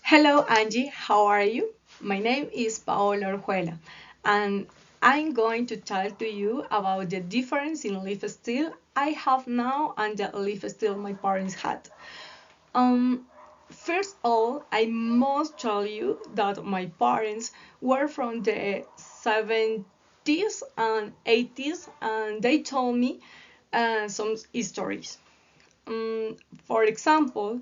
Hello, Angie. How are you? My name is Paola Orjuela, and I'm going to talk to you about the difference in leaf style I have now and the leaf style my parents had. Um, First of all, I must tell you that my parents were from the 70s and 80s, and they told me some stories. For example,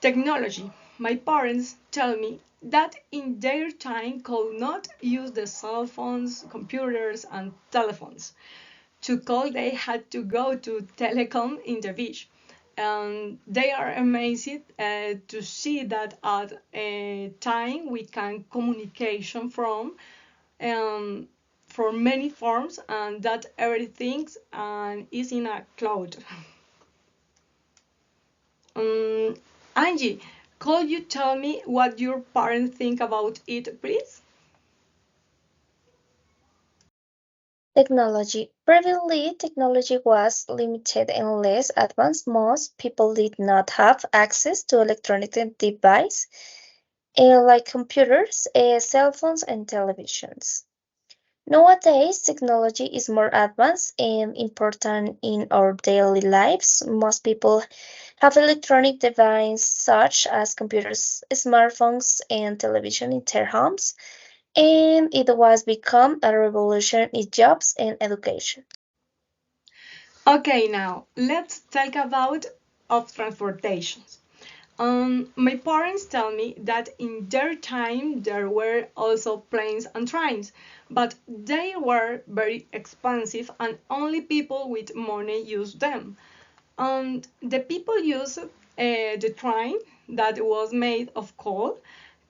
technology. My parents tell me that in their time could not use the cell phones, computers, and telephones. To call, they had to go to telecom in the beach. And they are amazed to see that at a time we can communication um, from many forms and that everything is in a cloud. Um, Angie, could you tell me what your parents think about it, please? Technology. Previously, technology was limited and less advanced. Most people did not have access to electronic devices like computers, cell phones, and televisions. Nowadays, technology is more advanced and important in our daily lives. Most people have electronic devices such as computers, smartphones, and television in their homes, and it was become a revolution in jobs and education. Okay, now let's talk about of transportations. My parents tell me that in their time there were also planes and trains, but they were very expensive and only people with money used them. And the people used the train that was made of coal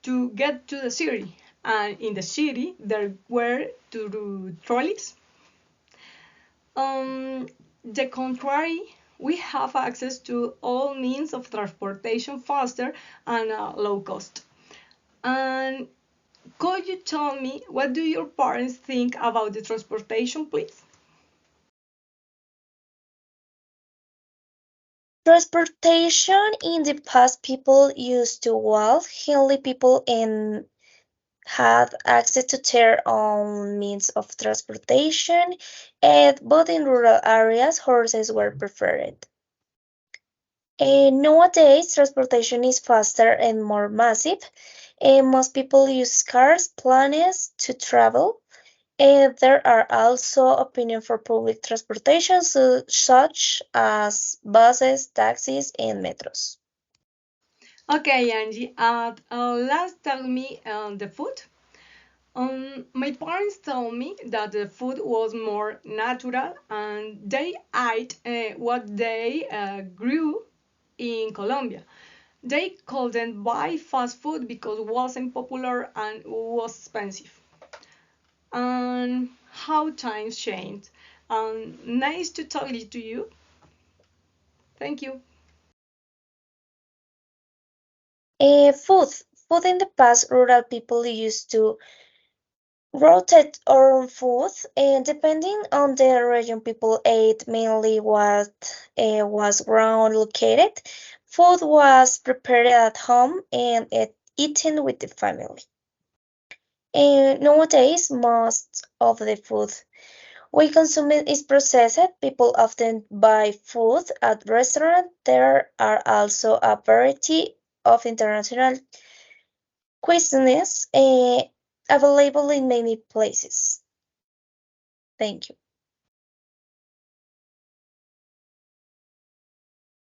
to get to the city. And in the city, there were two trolleys. On the contrary, we have access to all means of transportation faster and low cost. And could you tell me what do your parents think about the transportation, please? Transportation in the past, people used to walk. Only people in had access to their own means of transportation, and but in rural areas, horses were preferred. And nowadays, transportation is faster and more massive, and most people use cars, planes to travel. And there are also opinions for public transportation, such as buses, taxis, and metros. Okay, Angie, last tell me the food. My parents told me that the food was more natural and they ate what they grew in Colombia. They couldn't buy fast food because it wasn't popular and was expensive. And how times changed. Nice to talk to you. Thank you. Food. Food in the past, rural people used to rotate own food, and depending on the region, people ate mainly what was ground located. Food was prepared at home and eaten with the family. And nowadays, most of the food we consume is processed. People often buy food at restaurants. There are also a variety of international cuisines available in many places. Thank you.